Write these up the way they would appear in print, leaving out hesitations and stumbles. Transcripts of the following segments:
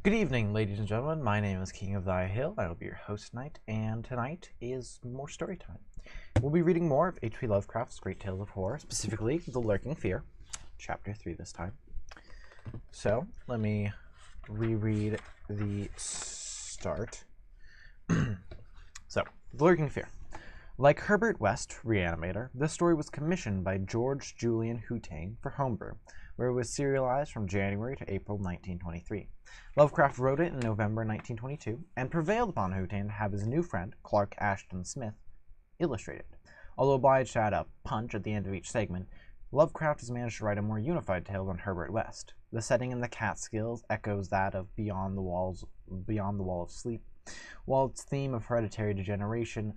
Good evening, ladies and gentlemen. My name is King of Thy Hill. I will be your host tonight, and tonight is more story time. We'll be reading more of H.P. Lovecraft's Great Tales of Horror, specifically The Lurking Fear, Chapter 3 this time. So, let me reread the start. The Lurking Fear. Like Herbert West, Reanimator, this story was commissioned by George Julian Hutain for Homebrew, where it was serialized from January to April 1923. Lovecraft wrote it in November 1922 and prevailed upon Hutain to have his new friend, Clark Ashton Smith, illustrate it. Although obliged to add a punch at the end of each segment, Lovecraft has managed to write a more unified tale than Herbert West. The setting in the Catskills echoes that of Beyond the Wall of Sleep, while its theme of hereditary degeneration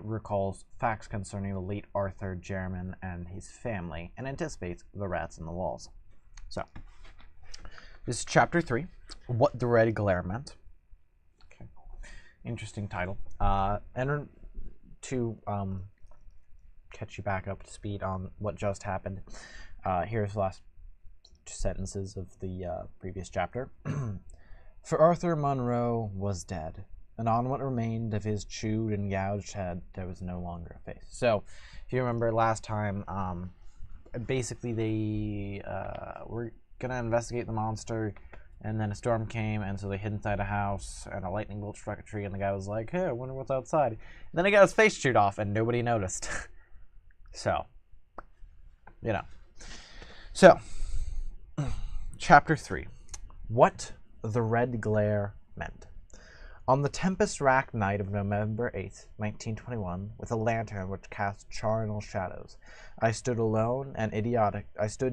recalls facts concerning the late Arthur Jermyn and his family, and anticipates the rats in the walls. So, this is Chapter 3, What the Red Glare Meant. Okay. Interesting title. And to catch you back up to speed on what just happened, here's the last sentences of the previous chapter. For Arthur Munro was dead, and on what remained of his chewed and gouged head there was no longer a face. So, if you remember last time, basically they were gonna investigate the monster, and then a storm came, and so they hid inside a house, and a lightning bolt struck a tree, and the guy was like, hey, I wonder what's outside. And then he got his face chewed off, and nobody noticed. So, you know. So, Chapter 3, What the Red Glare Meant. On the tempest-racked night of November 8th, 1921, with a lantern which cast charnel shadows, I stood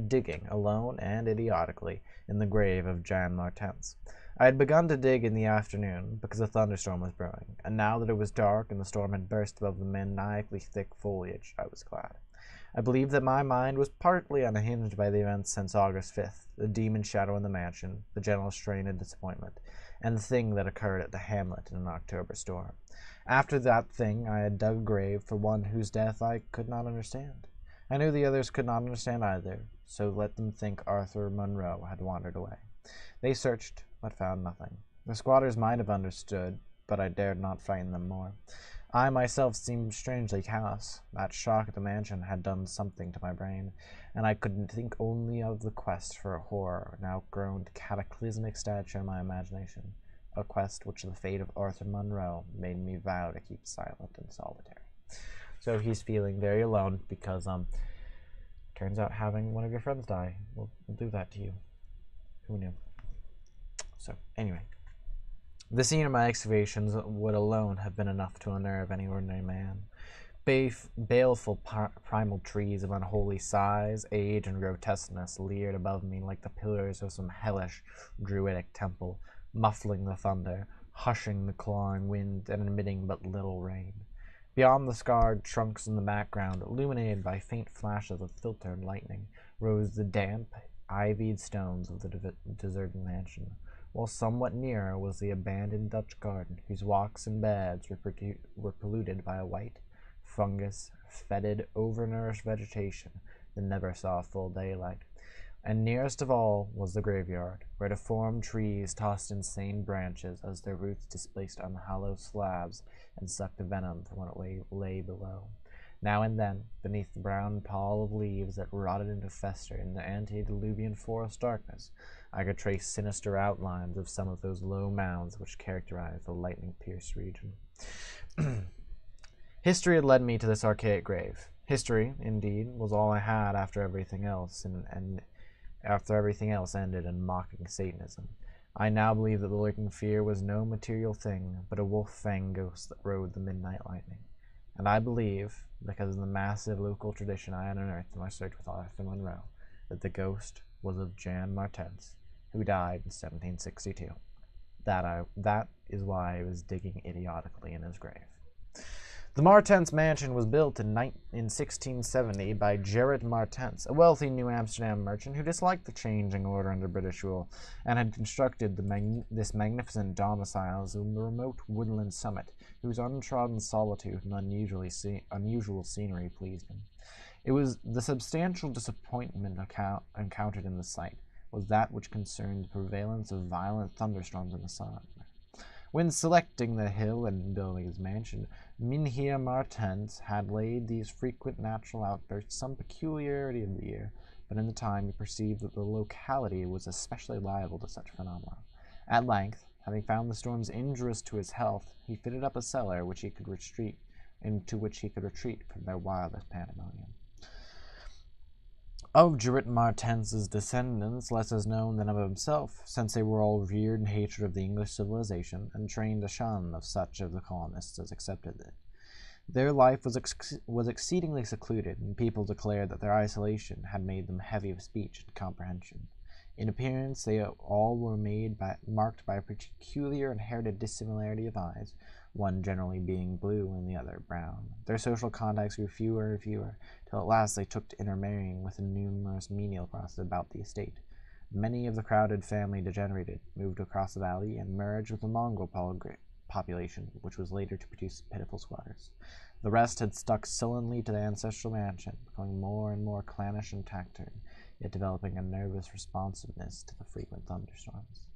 digging, alone and idiotically, in the grave of Jan Martens. I had begun to dig in the afternoon, because a thunderstorm was brewing, and now that it was dark and the storm had burst above the maniacally thick foliage, I was glad. I believed that my mind was partly unhinged by the events since August 5th, the demon shadow in the mansion, the general strain of disappointment, and the thing that occurred at the hamlet in an October storm. After that thing, I had dug a grave for one whose death I could not understand. I knew the others could not understand either, so let them think Arthur Munro had wandered away. They searched, but found nothing. The squatters might have understood, but I dared not frighten them more. I myself seemed strangely callous. That shock at the mansion had done something to my brain, and I could think only of the quest for a horror now grown to cataclysmic stature in my imagination, a quest which the fate of Arthur Munro made me vow to keep silent and solitary. So he's feeling very alone because, turns out having one of your friends die will do that to you. Who knew? So, anyway. The scene of my excavations would alone have been enough to unnerve any ordinary man. Baleful primal trees of unholy size, age, and grotesqueness leered above me like the pillars of some hellish druidic temple, muffling the thunder, hushing the clawing wind, and emitting but little rain. Beyond the scarred trunks in the background, illuminated by faint flashes of filtered lightning, rose the damp, ivied stones of the deserted mansion, while somewhat nearer was the abandoned Dutch garden, whose walks and beds were polluted by a white, fungus, fetid, overnourished vegetation that never saw full daylight. And nearest of all was the graveyard, where deformed trees tossed insane branches as their roots displaced unhallowed slabs and sucked the venom from what lay below. Now and then, beneath the brown pall of leaves that rotted into fester in the antediluvian forest darkness, I could trace sinister outlines of some of those low mounds which characterize the lightning-pierced region. History had led me to this archaic grave. History, indeed, was all I had after everything else, and after everything else ended in mocking Satanism. I now believe that the Lurking Fear was no material thing, but a wolf-fanged ghost that rode the midnight lightning. And I believe, because of the massive local tradition I had unearthed in my search with Arthur Munro, that the ghost was of Jan Martens, who died in 1762. That is why I was digging idiotically in his grave. The Martens mansion was built in 1670 by Gerrit Martens, a wealthy New Amsterdam merchant who disliked the changing order under British rule, and had constructed this magnificent domicile as a remote woodland summit, whose untrodden solitude and unusual scenery pleased him. It was the substantial disappointment encountered in the site, was that which concerned the prevalence of violent thunderstorms in the sun. When selecting the hill and building his mansion, Mynheer Martens had laid these frequent natural outbursts some peculiarity of the year, but in the time he perceived that the locality was especially liable to such phenomena. At length, having found the storms injurious to his health, he fitted up a cellar into which he could retreat from their wildest pandemonium. Of Gerrit Martens's descendants less is known than of himself, since they were all reared in hatred of the English civilization, and trained to shun of such of the colonists as accepted it. Their life was exceedingly secluded, and people declared that their isolation had made them heavy of speech and comprehension. In appearance, they all were marked by a peculiar inherited dissimilarity of eyes, one generally being blue and the other brown. Their social contacts grew fewer and fewer, till at last they took to intermarrying with the numerous menial classes about the estate. Many of the crowded family degenerated, moved across the valley, and merged with the mongrel population, which was later to produce pitiful squatters. The rest had stuck sullenly to the ancestral mansion, becoming more and more clannish and taciturn, yet developing a nervous responsiveness to the frequent thunderstorms.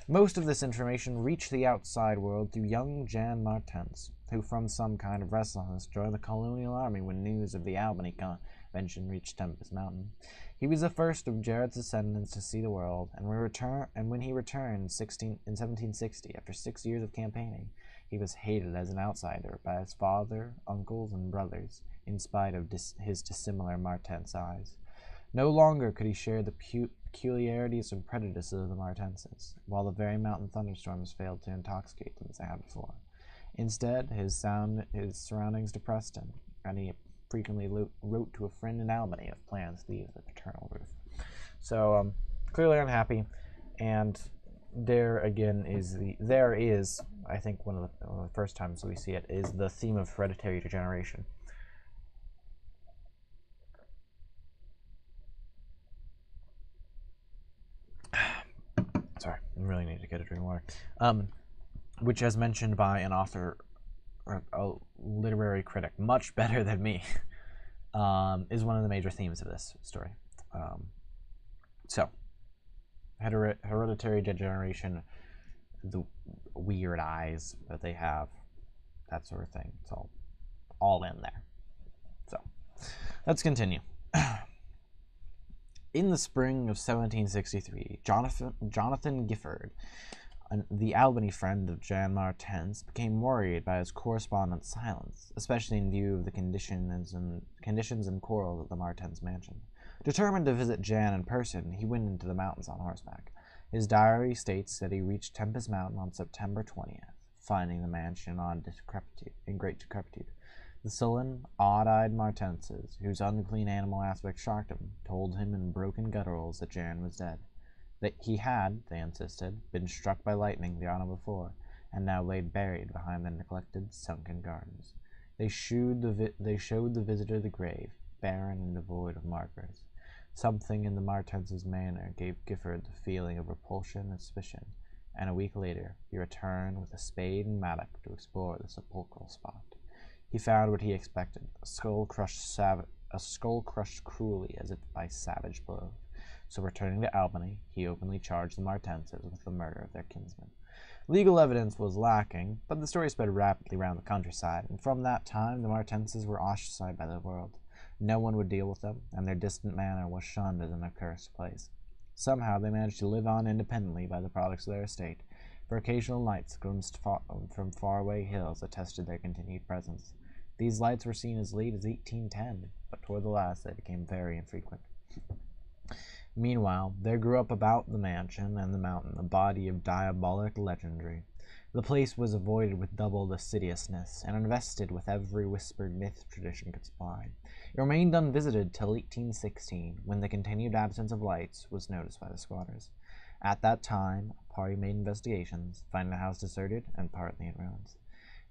Most of this information reached the outside world through young Jan Martens, who from some kind of restlessness joined the colonial army when news of the Albany Convention reached Tempest Mountain. He was the first of Gerrit's descendants to see the world, and when he returned in 1760, after 6 years of campaigning, he was hated as an outsider by his father, uncles, and brothers, in spite of his dissimilar Martens eyes. No longer could he share the peculiarities and prejudices of the Martenses, while the very mountain thunderstorms failed to intoxicate them as they had before. Instead, his surroundings depressed him, and he frequently wrote to a friend in Albany of plans to leave the paternal roof. So, clearly unhappy, and there is, I think one of the first times we see it, is the theme of hereditary degeneration. Sorry, I really need to get a drink of water. Which, as mentioned by an author, a literary critic, much better than me, is one of the major themes of this story. So, hereditary degeneration, the weird eyes that they have, that sort of thing. It's all in there. So, let's continue. In the spring of 1763, Jonathan Gifford, the Albany friend of Jan Martens, became worried by his correspondent's silence, especially in view of the conditions and quarrels at the Martens mansion. Determined to visit Jan in person, he went into the mountains on horseback. His diary states that he reached Tempest Mountain on September 20th, finding the mansion in great decrepitude. The sullen, odd-eyed Martenses, whose unclean animal aspect shocked him, told him in broken gutturals that Jan was dead. That he had, they insisted, been struck by lightning the autumn before, and now lay buried behind the neglected, sunken gardens. They showed the visitor the grave, barren and devoid of markers. Something in the Martenses' manner gave Gifford the feeling of repulsion and suspicion, and a week later he returned with a spade and mattock to explore the sepulchral spot. He found what he expected, a skull crushed cruelly as if by savage blows. So returning to Albany, he openly charged the Martenses with the murder of their kinsman. Legal evidence was lacking, but the story spread rapidly round the countryside, and from that time the Martenses were ostracized by the world. No one would deal with them, and their distant manor was shunned as an accursed place. Somehow they managed to live on independently by the products of their estate, for occasional lights glimpsed from faraway hills attested their continued presence. These lights were seen as late as 1810, but toward the last they became very infrequent. Meanwhile, there grew up about the mansion and the mountain a body of diabolic legendry. The place was avoided with double assiduousness, and invested with every whispered myth tradition could supply. It remained unvisited till 1816, when the continued absence of lights was noticed by the squatters. At that time, a party made investigations, finding the house deserted and partly in ruins.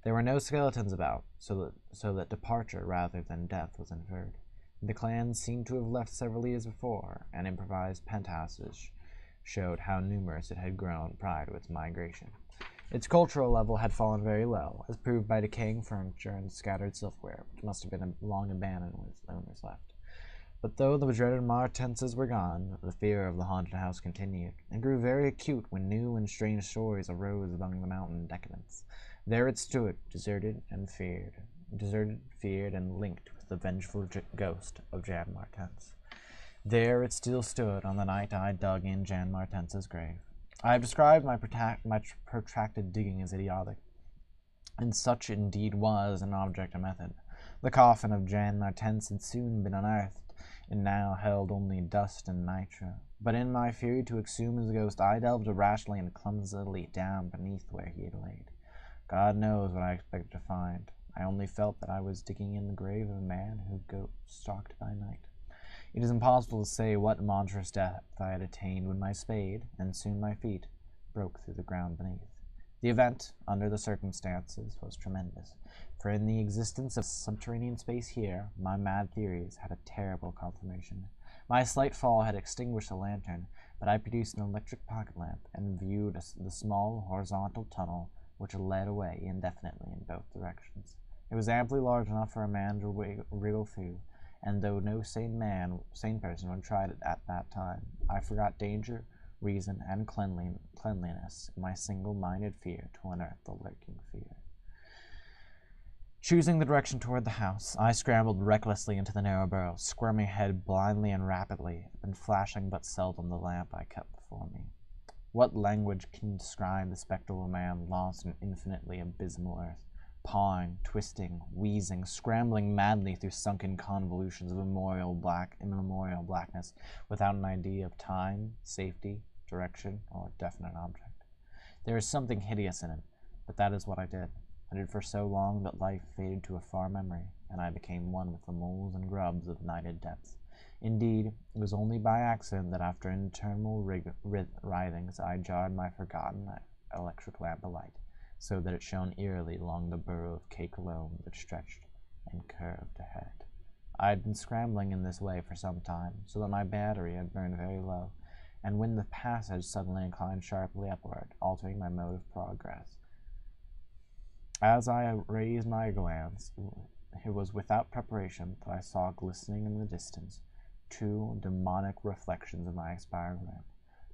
There were no skeletons about, so that departure rather than death was inferred. The clan seemed to have left several years before, and improvised penthouses showed how numerous it had grown prior to its migration. Its cultural level had fallen very low, as proved by decaying furniture and scattered silverware, which must have been long abandoned when its owners left. But though the dreaded Martenses were gone, the fear of the haunted house continued, and grew very acute when new and strange stories arose among the mountain decadents. There it stood, deserted, feared, and linked with the vengeful ghost of Jan Martens. There it still stood on the night I dug in Jan Martens's grave. I have described my protracted digging as idiotic, and such indeed was an object of method. The coffin of Jan Martens had soon been unearthed, and now held only dust and nitro. But in my fury to exhume his ghost, I delved irrationally and clumsily down beneath where he had laid. God knows what I expected to find. I only felt that I was digging in the grave of a man who stalked by night. It is impossible to say what monstrous depth I had attained when my spade, and soon my feet, broke through the ground beneath. The event, under the circumstances, was tremendous, for in the existence of subterranean space here, my mad theories had a terrible confirmation. My slight fall had extinguished the lantern, but I produced an electric pocket lamp and viewed the small horizontal tunnel which led away indefinitely in both directions. It was amply large enough for a man to wriggle through, and though no sane person would try it at that time, I forgot danger, reason, and cleanliness in my single-minded fear to unearth the lurking fear. Choosing the direction toward the house, I scrambled recklessly into the narrow burrow, squirming ahead blindly and rapidly, and flashing but seldom the lamp I kept before me. What language can describe the spectral man lost in infinitely abysmal earth, pawing, twisting, wheezing, scrambling madly through sunken convolutions of immemorial blackness, without an idea of time, safety, direction, or definite object? There is something hideous in it, but that is what I did. I did for so long that life faded to a far memory, and I became one with the moles and grubs of nighted depths. Indeed, it was only by accident that after interminable writhings I jarred my forgotten electric lamp alight, so that it shone eerily along the burrow of cake loam that stretched and curved ahead. I had been scrambling in this way for some time, so that my battery had burned very low, and when the passage suddenly inclined sharply upward, altering my mode of progress. As I raised my glance, it was without preparation that I saw glistening in the distance two demonic reflections of my expiring lamp,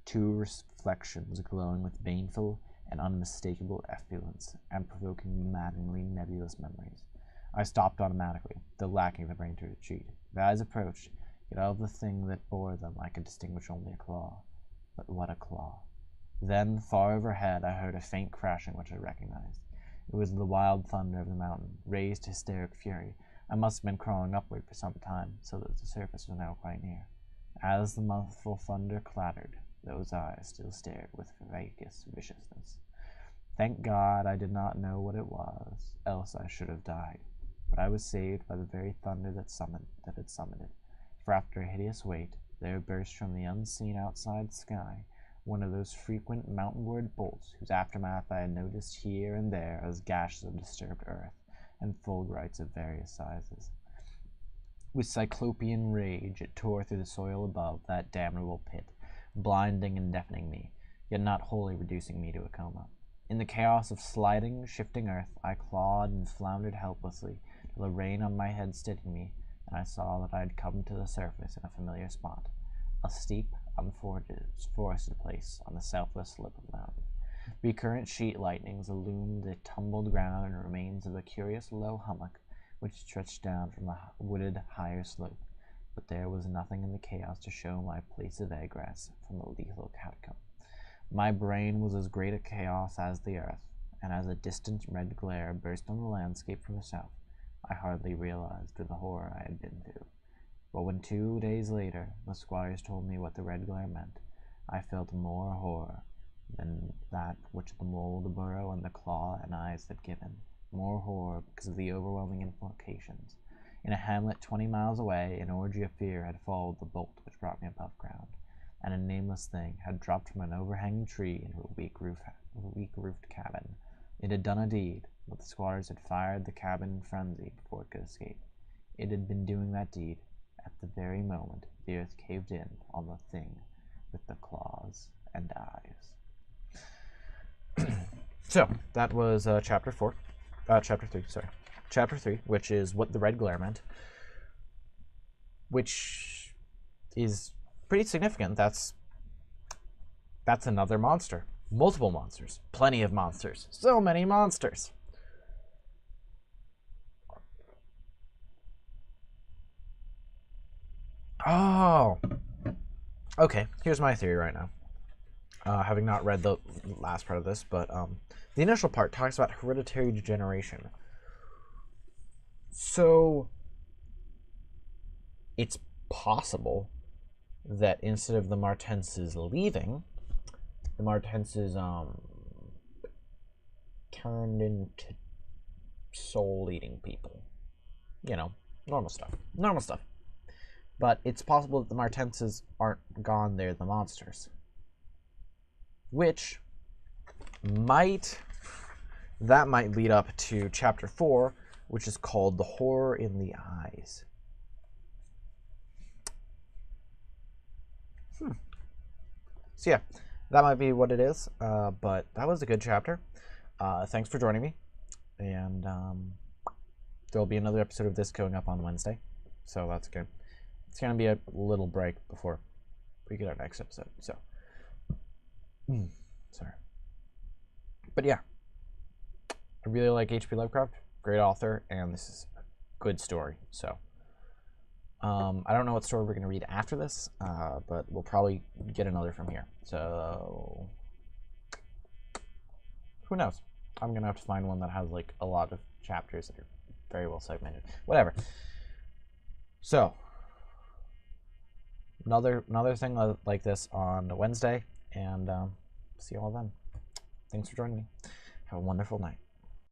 two reflections glowing with baneful and unmistakable effluence, and provoking maddeningly nebulous memories. I stopped automatically, though lacking the brain to retreat. The eyes approached, yet of the thing that bore them I could distinguish only a claw. But what a claw! Then, far overhead, I heard a faint crashing which I recognized. It was the wild thunder of the mountain, raised to hysteric fury. I must have been crawling upward for some time, so that the surface was now quite near. As the muffled thunder clattered, those eyes still stared with vacuous viciousness. Thank God I did not know what it was, else I should have died. But I was saved by the very thunder that had summoned it, for after a hideous wait, there burst from the unseen outside sky one of those frequent mountainward bolts whose aftermath I had noticed here and there as gashes of disturbed earth, and fulgurites of various sizes. With cyclopean rage it tore through the soil above that damnable pit, blinding and deafening me, yet not wholly reducing me to a coma. In the chaos of sliding, shifting earth, I clawed and floundered helplessly, till the rain on my head steadied me, and I saw that I had come to the surface in a familiar spot, a steep, unforested place on the southwest slope of the mountain. Recurrent sheet lightnings illumined the tumbled ground and remains of a curious low hummock which stretched down from the wooded higher slope, but there was nothing in the chaos to show my place of egress from the lethal catacomb. My brain was as great a chaos as the earth, and as a distant red glare burst on the landscape from the south, I hardly realized the horror I had been through. But when 2 days later the squires told me what the red glare meant, I felt more horror than that which the mole, the burrow, and the claw and eyes had given. More horror because of the overwhelming implications. In a hamlet 20 miles away, an orgy of fear had followed the bolt which brought me above ground, and a nameless thing had dropped from an overhanging tree into a weak-roofed cabin. It had done a deed, but the squatters had fired the cabin in frenzy before it could escape. It had been doing that deed at the very moment the earth caved in on the thing with the claws and eyes. So, that was Chapter 3, which is What the Red Glare Meant. which is pretty significant. That's another monster. Multiple monsters. Plenty of monsters. So many monsters. Oh. Okay, here's my theory right now. Having not read the last part of this, but the initial part talks about hereditary degeneration. So it's possible that instead of the Martenses leaving, the Martenses turned into soul-eating people. You know, normal stuff. Normal stuff. But it's possible that the Martenses aren't gone, they're the monsters. Which might lead up to chapter 4, which is called The Horror in the Eyes. So yeah, that might be what it is, but that was a good chapter. Thanks for joining me, and there'll be another episode of this going up on Wednesday, so that's good. It's going to be a little break before we get our next episode, so sorry. But yeah, I really like H.P. Lovecraft, great author, and this is a good story, so I don't know what story we're going to read after this, but we'll probably get another from here. So who knows? I'm going to have to find one that has like a lot of chapters that are very well segmented. Whatever. So another thing like this on Wednesday, and see you all then. Thanks for joining me. Have a wonderful night.